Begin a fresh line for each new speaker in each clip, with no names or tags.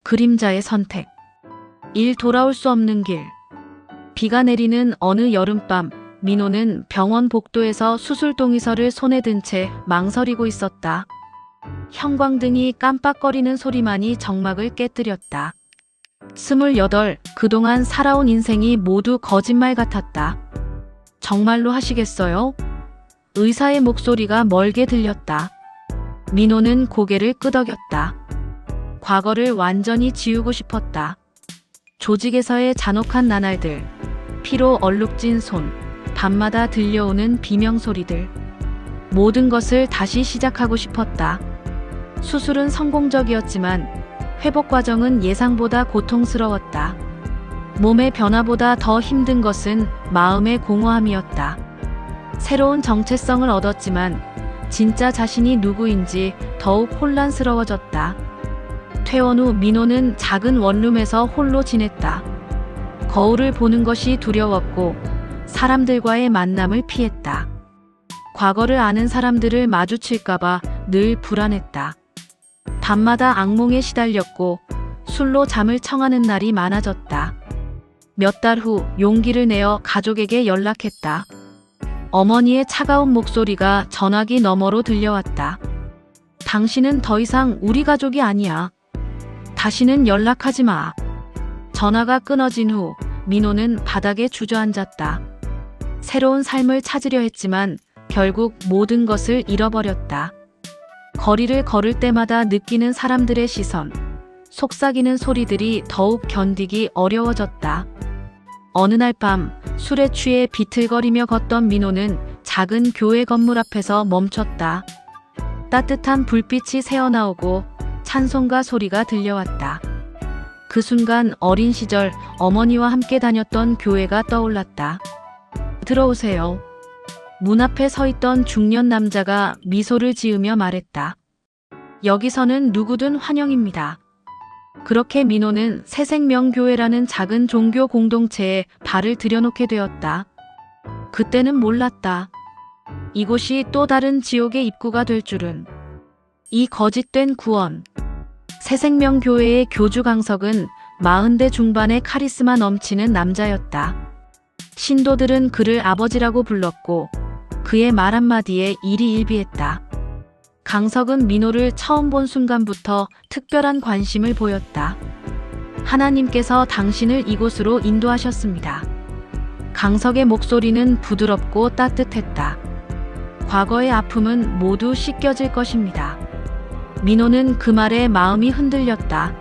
그림자의 선택. 돌아올 수 없는 길. 비가 내리는 어느 여름밤, 민호는 병원 복도에서 수술 동의서를 손에 든 채 망설이고 있었다. 형광등이 깜빡거리는 소리만이 정막을 깨뜨렸다. 28, 그동안 살아온 인생이 모두 거짓말 같았다. 정말로 하시겠어요? 의사의 목소리가 멀게 들렸다. 민호는 고개를 끄덕였다. 과거를 완전히 지우고 싶었다. 조직에서의 잔혹한 나날들, 피로 얼룩진 손, 밤마다 들려오는 비명소리들. 모든 것을 다시 시작하고 싶었다. 수술은 성공적이었지만 회복 과정은 예상보다 고통스러웠다. 몸의 변화보다 더 힘든 것은 마음의 공허함이었다. 새로운 정체성을 얻었지만 진짜 자신이 누구인지 더욱 혼란스러워졌다. 퇴원 후 민호는 작은 원룸에서 홀로 지냈다. 거울을 보는 것이 두려웠고 사람들과의 만남을 피했다. 과거를 아는 사람들을 마주칠까봐 늘 불안했다. 밤마다 악몽에 시달렸고 술로 잠을 청하는 날이 많아졌다. 몇 달 후 용기를 내어 가족에게 연락했다. 어머니의 차가운 목소리가 전화기 너머로 들려왔다. 당신은 더 이상 우리 가족이 아니야. 다시는 연락하지 마. 전화가 끊어진 후 민호는 바닥에 주저앉았다. 새로운 삶을 찾으려 했지만 결국 모든 것을 잃어버렸다. 거리를 걸을 때마다 느끼는 사람들의 시선, 속삭이는 소리들이 더욱 견디기 어려워졌다. 어느 날 밤 술에 취해 비틀거리며 걷던 민호는 작은 교회 건물 앞에서 멈췄다. 따뜻한 불빛이 새어나오고 찬송가 소리가 들려왔다. 그 순간 어린 시절 어머니와 함께 다녔던 교회가 떠올랐다. 들어오세요. 문 앞에 서 있던 중년 남자가 미소를 지으며 말했다. 여기서는 누구든 환영입니다. 그렇게 민호는 새생명교회라는 작은 종교 공동체에 발을 들여놓게 되었다. 그때는 몰랐다. 이곳이 또 다른 지옥의 입구가 될 줄은. 이 거짓된 구원. 새생명교회의 교주 강석은 40대 중반의 카리스마 넘치는 남자였다. 신도들은 그를 아버지라고 불렀고 그의 말 한마디에 일이 일비했다. 강석은 민호를 처음 본 순간부터 특별한 관심을 보였다. 하나님께서 당신을 이곳으로 인도하셨습니다. 강석의 목소리는 부드럽고 따뜻했다. 과거의 아픔은 모두 씻겨질 것입니다. 민호는 그 말에 마음이 흔들렸다.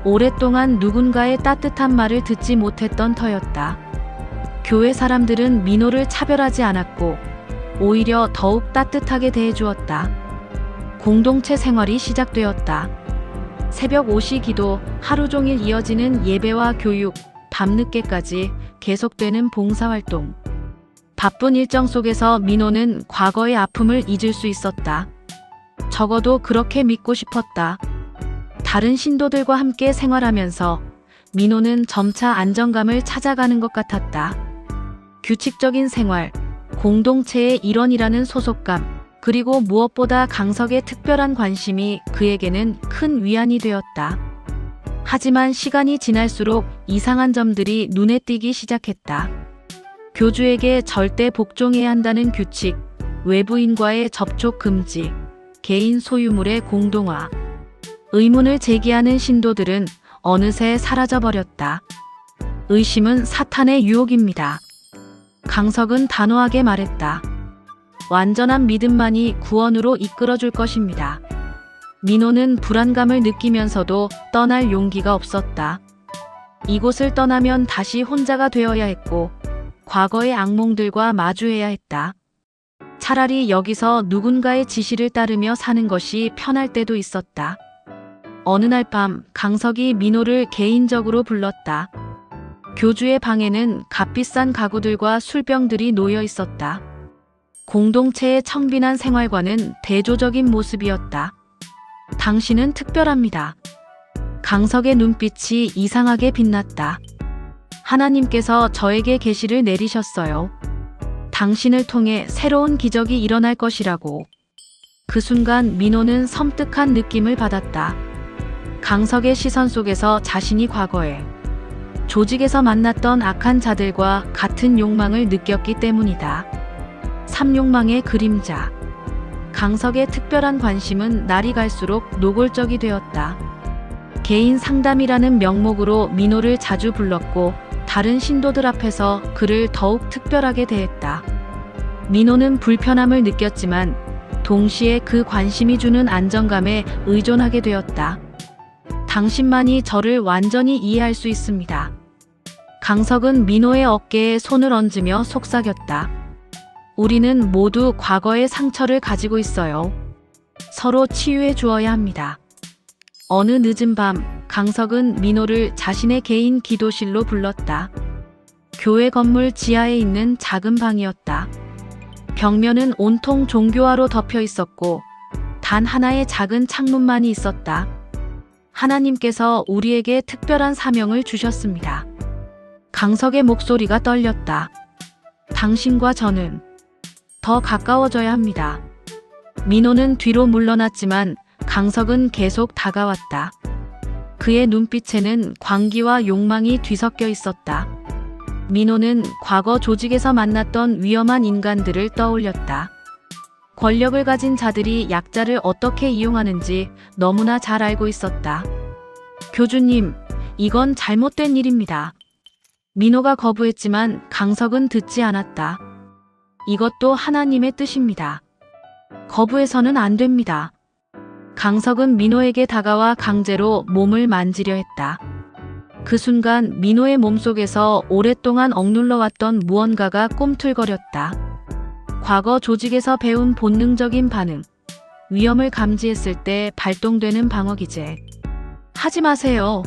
오랫동안 누군가의 따뜻한 말을 듣지 못했던 터였다. 교회 사람들은 민호를 차별하지 않았고 오히려 더욱 따뜻하게 대해주었다. 공동체 생활이 시작되었다. 새벽 오시 기도, 하루 종일 이어지는 예배와 교육, 밤늦게까지 계속되는 봉사활동. 바쁜 일정 속에서 민호는 과거의 아픔을 잊을 수 있었다. 적어도 그렇게 믿고 싶었다. 다른 신도들과 함께 생활하면서 민호는 점차 안정감을 찾아가는 것 같았다. 규칙적인 생활, 공동체의 일원이라는 소속감, 그리고 무엇보다 강석의 특별한 관심이 그에게는 큰 위안이 되었다. 하지만 시간이 지날수록 이상한 점들이 눈에 띄기 시작했다. 교주에게 절대 복종해야 한다는 규칙, 외부인과의 접촉 금지, 개인 소유물의 공동화. 의문을 제기하는 신도들은 어느새 사라져버렸다. 의심은 사탄의 유혹입니다. 강석은 단호하게 말했다. 완전한 믿음만이 구원으로 이끌어줄 것입니다. 민호는 불안감을 느끼면서도 떠날 용기가 없었다. 이곳을 떠나면 다시 혼자가 되어야 했고 과거의 악몽들과 마주해야 했다. 차라리 여기서 누군가의 지시를 따르며 사는 것이 편할 때도 있었다. 어느 날 밤 강석이 민호를 개인적으로 불렀다. 교주의 방에는 값비싼 가구들과 술병들이 놓여 있었다. 공동체의 청빈한 생활과는 대조적인 모습이었다. 당신은 특별합니다. 강석의 눈빛이 이상하게 빛났다. 하나님께서 저에게 계시를 내리셨어요. 당신을 통해 새로운 기적이 일어날 것이라고. 그 순간 민호는 섬뜩한 느낌을 받았다. 강석의 시선 속에서 자신이 과거에 조직에서 만났던 악한 자들과 같은 욕망을 느꼈기 때문이다. 삼욕망의 그림자. 강석의 특별한 관심은 날이 갈수록 노골적이 되었다. 개인 상담이라는 명목으로 민호를 자주 불렀고 다른 신도들 앞에서 그를 더욱 특별하게 대했다. 민호는 불편함을 느꼈지만 동시에 그 관심이 주는 안정감에 의존하게 되었다. 당신만이 저를 완전히 이해할 수 있습니다. 강석은 민호의 어깨에 손을 얹으며 속삭였다. 우리는 모두 과거의 상처를 가지고 있어요. 서로 치유해 주어야 합니다. 어느 늦은 밤, 강석은 민호를 자신의 개인 기도실로 불렀다. 교회 건물 지하에 있는 작은 방이었다. 벽면은 온통 종교화로 덮여 있었고 단 하나의 작은 창문만이 있었다. 하나님께서 우리에게 특별한 사명을 주셨습니다. 강석의 목소리가 떨렸다. 당신과 저는 더 가까워져야 합니다. 민호는 뒤로 물러났지만 강석은 계속 다가왔다. 그의 눈빛에는 광기와 욕망이 뒤섞여 있었다. 민호는 과거 조직에서 만났던 위험한 인간들을 떠올렸다. 권력을 가진 자들이 약자를 어떻게 이용하는지 너무나 잘 알고 있었다. 교주님, 이건 잘못된 일입니다. 민호가 거부했지만 강석은 듣지 않았다. 이것도 하나님의 뜻입니다. 거부해서는 안 됩니다. 강석은 민호에게 다가와 강제로 몸을 만지려 했다. 그 순간 민호의 몸속에서 오랫동안 억눌러왔던 무언가가 꿈틀거렸다. 과거 조직에서 배운 본능적인 반응, 위험을 감지했을 때 발동되는 방어기제. 하지 마세요.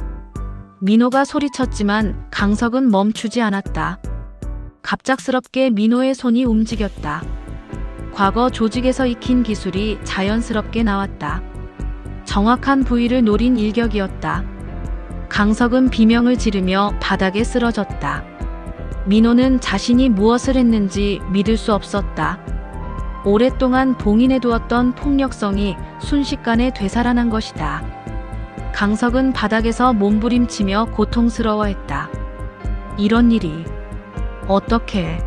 민호가 소리쳤지만 강석은 멈추지 않았다. 갑작스럽게 민호의 손이 움직였다. 과거 조직에서 익힌 기술이 자연스럽게 나왔다. 정확한 부위를 노린 일격이었다. 강석은 비명을 지르며 바닥에 쓰러졌다. 민호는 자신이 무엇을 했는지 믿을 수 없었다. 오랫동안 봉인해두었던 폭력성이 순식간에 되살아난 것이다. 강석은 바닥에서 몸부림치며 고통스러워했다. 이런 일이 어떻게?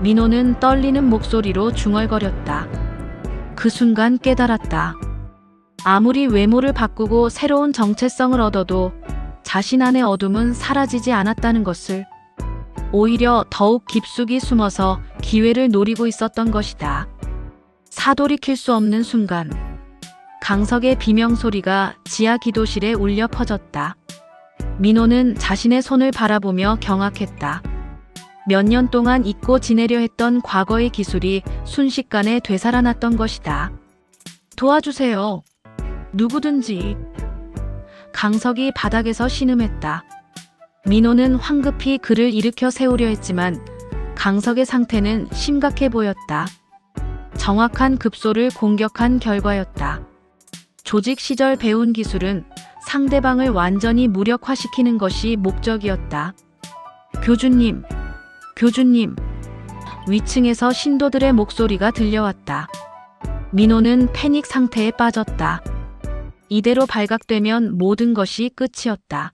민호는 떨리는 목소리로 중얼거렸다. 그 순간 깨달았다. 아무리 외모를 바꾸고 새로운 정체성을 얻어도 자신 안의 어둠은 사라지지 않았다는 것을, 오히려 더욱 깊숙이 숨어서 기회를 노리고 있었던 것이다. 사돌이킬 수 없는 순간, 강석의 비명소리가 지하 기도실에 울려 퍼졌다. 민호는 자신의 손을 바라보며 경악했다. 몇 년 동안 잊고 지내려 했던 과거의 기술이 순식간에 되살아났던 것이다. 도와주세요. 누구든지. 강석이 바닥에서 신음했다. 민호는 황급히 그를 일으켜 세우려 했지만 강석의 상태는 심각해 보였다. 정확한 급소를 공격한 결과였다. 조직 시절 배운 기술은 상대방을 완전히 무력화시키는 것이 목적이었다. 교주님, 교주님. 위층에서 신도들의 목소리가 들려왔다. 민호는 패닉 상태에 빠졌다. 이대로 발각되면 모든 것이 끝이었다.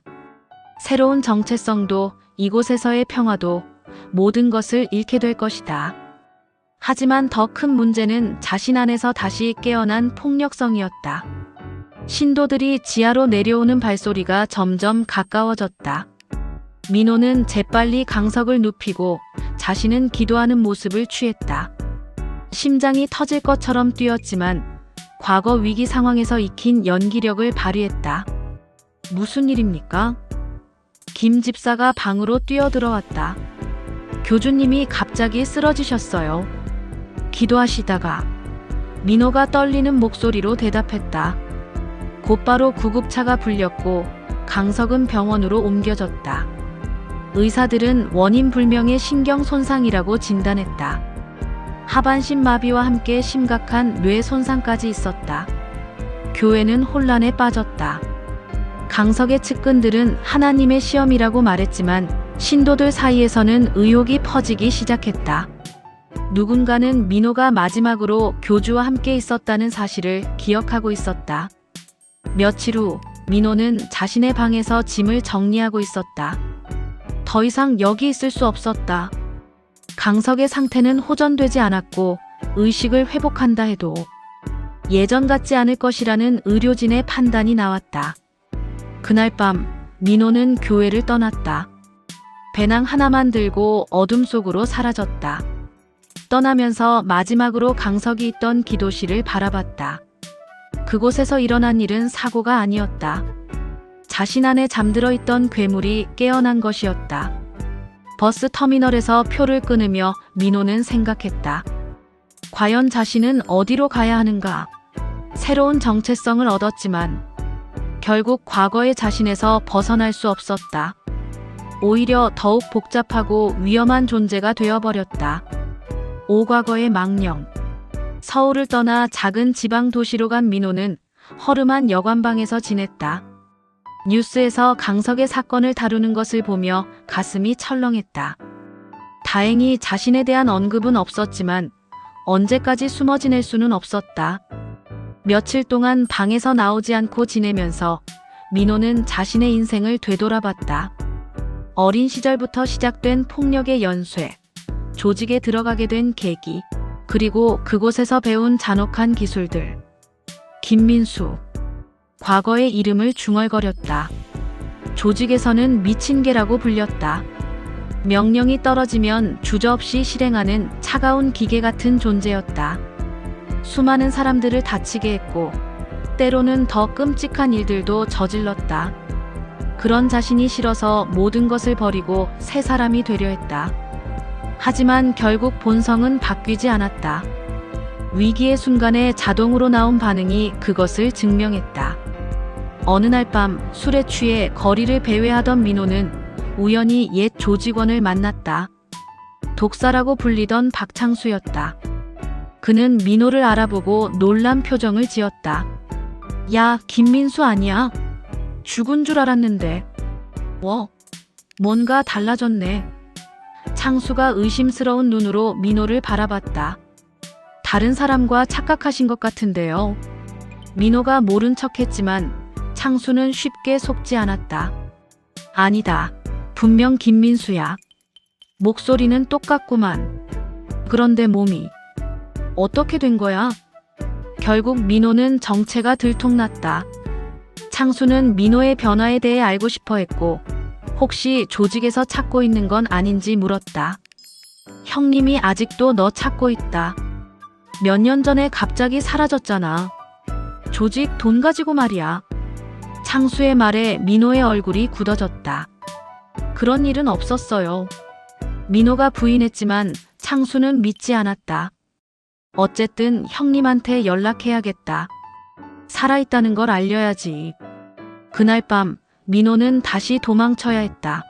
새로운 정체성도 이곳에서의 평화도 모든 것을 잃게 될 것이다. 하지만 더 큰 문제는 자신 안에서 다시 깨어난 폭력성이었다. 신도들이 지하로 내려오는 발소리가 점점 가까워졌다. 민호는 재빨리 강석을 눕히고 자신은 기도하는 모습을 취했다. 심장이 터질 것처럼 뛰었지만 과거 위기 상황에서 익힌 연기력을 발휘했다. 무슨 일입니까? 김 집사가 방으로 뛰어들어왔다. 교주님이 갑자기 쓰러지셨어요. 기도하시다가. 민호가 떨리는 목소리로 대답했다. 곧바로 구급차가 불렸고 강석은 병원으로 옮겨졌다. 의사들은 원인 불명의 신경 손상이라고 진단했다. 하반신 마비와 함께 심각한 뇌 손상까지 있었다. 교회는 혼란에 빠졌다. 강석의 측근들은 하나님의 시험이라고 말했지만 신도들 사이에서는 의혹이 퍼지기 시작했다. 누군가는 민호가 마지막으로 교주와 함께 있었다는 사실을 기억하고 있었다. 며칠 후 민호는 자신의 방에서 짐을 정리하고 있었다. 더 이상 여기 있을 수 없었다. 강석의 상태는 호전되지 않았고 의식을 회복한다 해도 예전 같지 않을 것이라는 의료진의 판단이 나왔다. 그날 밤 민호는 교회를 떠났다. 배낭 하나만 들고 어둠 속으로 사라졌다. 떠나면서 마지막으로 강석이 있던 기도실을 바라봤다. 그곳에서 일어난 일은 사고가 아니었다. 자신 안에 잠들어 있던 괴물이 깨어난 것이었다. 버스 터미널에서 표를 끊으며 민호는 생각했다. 과연 자신은 어디로 가야 하는가? 새로운 정체성을 얻었지만 결국 과거의 자신에서 벗어날 수 없었다. 오히려 더욱 복잡하고 위험한 존재가 되어버렸다. 오과거의 망령. 서울을 떠나 작은 지방 도시로 간 민호는 허름한 여관방에서 지냈다. 뉴스에서 강석의 사건을 다루는 것을 보며 가슴이 철렁했다. 다행히 자신에 대한 언급은 없었지만 언제까지 숨어 지낼 수는 없었다. 며칠 동안 방에서 나오지 않고 지내면서 민호는 자신의 인생을 되돌아봤다. 어린 시절부터 시작된 폭력의 연쇄, 조직에 들어가게 된 계기, 그리고 그곳에서 배운 잔혹한 기술들. 김민수. 과거의 이름을 중얼거렸다. 조직에서는 미친 개라고 불렸다. 명령이 떨어지면 주저없이 실행하는 차가운 기계 같은 존재였다. 수많은 사람들을 다치게 했고 때로는 더 끔찍한 일들도 저질렀다. 그런 자신이 싫어서 모든 것을 버리고 새 사람이 되려 했다. 하지만 결국 본성은 바뀌지 않았다. 위기의 순간에 자동으로 나온 반응이 그것을 증명했다. 어느 날 밤 술에 취해 거리를 배회하던 민호는 우연히 옛 조직원을 만났다. 독사라고 불리던 박창수였다. 그는 민호를 알아보고 놀란 표정을 지었다. 야, 김민수 아니야? 죽은 줄 알았는데. 뭔가 달라졌네. 창수가 의심스러운 눈으로 민호를 바라봤다. 다른 사람과 착각하신 것 같은데요. 민호가 모른 척했지만 창수는 쉽게 속지 않았다. 아니다. 분명 김민수야. 목소리는 똑같구만. 그런데 몸이 어떻게 된 거야? 결국 민호는 정체가 들통났다. 창수는 민호의 변화에 대해 알고 싶어 했고 혹시 조직에서 찾고 있는 건 아닌지 물었다. 형님이 아직도 너 찾고 있다. 몇 년 전에 갑자기 사라졌잖아. 조직 돈 가지고 말이야. 창수의 말에 민호의 얼굴이 굳어졌다. 그런 일은 없었어요. 민호가 부인했지만 창수는 믿지 않았다. 어쨌든 형님한테 연락해야겠다. 살아있다는 걸 알려야지. 그날 밤 민호는 다시 도망쳐야 했다.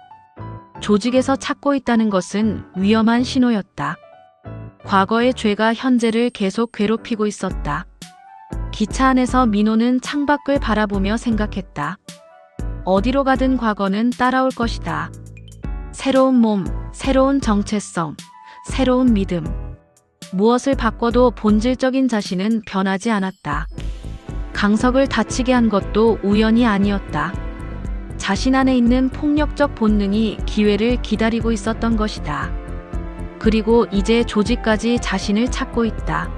조직에서 찾고 있다는 것은 위험한 신호였다. 과거의 죄가 현재를 계속 괴롭히고 있었다. 기차 안에서 민호는 창밖을 바라보며 생각했다. 어디로 가든 과거는 따라올 것이다. 새로운 몸, 새로운 정체성, 새로운 믿음. 무엇을 바꿔도 본질적인 자신은 변하지 않았다. 강석을 다치게 한 것도 우연이 아니었다. 자신 안에 있는 폭력적 본능이 기회를 기다리고 있었던 것이다. 그리고 이제 조직까지 자신을 찾고 있다.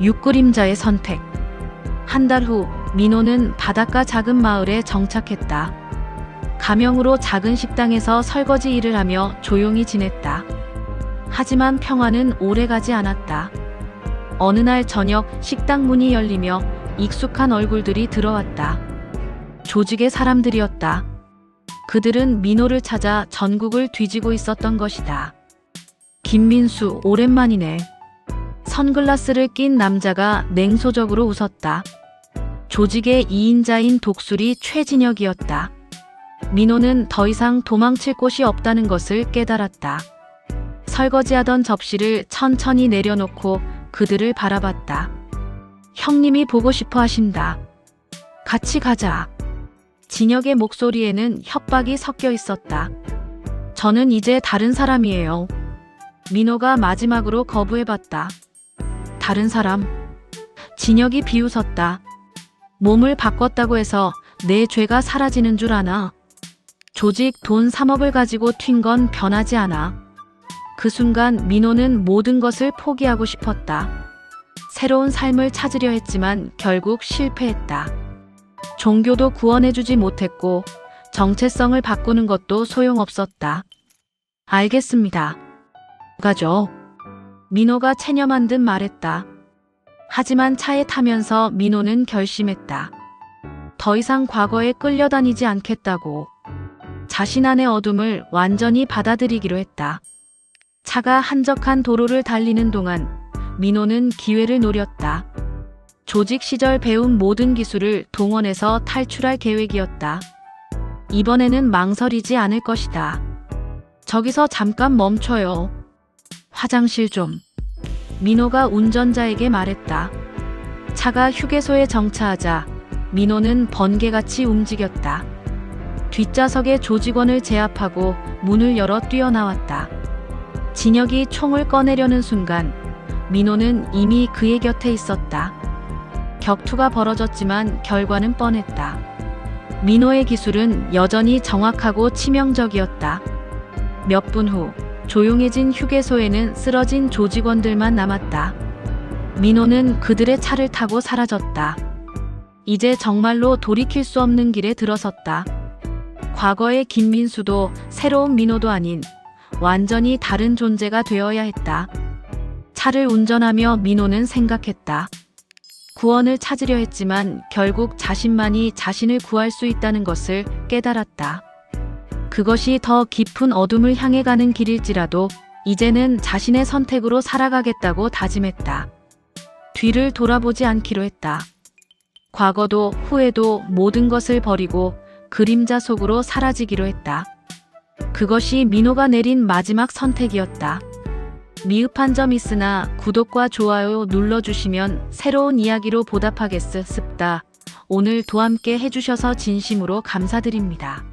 육그림자의 선택. 한 달 후 민호는 바닷가 작은 마을에 정착했다. 가명으로 작은 식당에서 설거지 일을 하며 조용히 지냈다. 하지만 평화는 오래가지 않았다. 어느 날 저녁 식당 문이 열리며 익숙한 얼굴들이 들어왔다. 조직의 사람들이었다. 그들은 민호를 찾아 전국을 뒤지고 있었던 것이다. 김민수, 오랜만이네. 선글라스를 낀 남자가 냉소적으로 웃었다. 조직의 2인자인 독수리 최진혁이었다. 민호는 더 이상 도망칠 곳이 없다는 것을 깨달았다. 설거지하던 접시를 천천히 내려놓고 그들을 바라봤다. 형님이 보고 싶어 하신다. 같이 가자. 진혁의 목소리에는 협박이 섞여 있었다. 저는 이제 다른 사람이에요. 민호가 마지막으로 거부해봤다. 다른 사람? 진혁이 비웃었다. 몸을 바꿨다고 해서 내 죄가 사라지는 줄 아나? 조직 돈 3억을 가지고 튄 건 변하지 않아. 그 순간 민호는 모든 것을 포기하고 싶었다. 새로운 삶을 찾으려 했지만 결국 실패했다. 종교도 구원해주지 못했고 정체성을 바꾸는 것도 소용없었다. 알겠습니다. 가죠. 민호가 체념한 듯 말했다. 하지만 차에 타면서 민호는 결심했다. 더 이상 과거에 끌려다니지 않겠다고. 자신 안의 어둠을 완전히 받아들이기로 했다. 차가 한적한 도로를 달리는 동안 민호는 기회를 노렸다. 조직 시절 배운 모든 기술을 동원해서 탈출할 계획이었다. 이번에는 망설이지 않을 것이다. 저기서 잠깐 멈춰요. 화장실 좀. 민호가 운전자에게 말했다. 차가 휴게소에 정차하자 민호는 번개같이 움직였다. 뒷좌석에 조직원을 제압하고 문을 열어 뛰어나왔다. 진혁이 총을 꺼내려는 순간 민호는 이미 그의 곁에 있었다. 격투가 벌어졌지만 결과는 뻔했다. 민호의 기술은 여전히 정확하고 치명적이었다. 몇 분 후 조용해진 휴게소에는 쓰러진 조직원들만 남았다. 민호는 그들의 차를 타고 사라졌다. 이제 정말로 돌이킬 수 없는 길에 들어섰다. 과거의 김민수도 새로운 민호도 아닌 완전히 다른 존재가 되어야 했다. 차를 운전하며 민호는 생각했다. 구원을 찾으려 했지만 결국 자신만이 자신을 구할 수 있다는 것을 깨달았다. 그것이 더 깊은 어둠을 향해 가는 길일지라도 이제는 자신의 선택으로 살아가겠다고 다짐했다. 뒤를 돌아보지 않기로 했다. 과거도 후회도 모든 것을 버리고 그림자 속으로 사라지기로 했다. 그것이 민호가 내린 마지막 선택이었다. 미흡한 점 있으나 구독과 좋아요 눌러주시면 새로운 이야기로 보답하겠습니다. 오늘도 함께 해주셔서 진심으로 감사드립니다.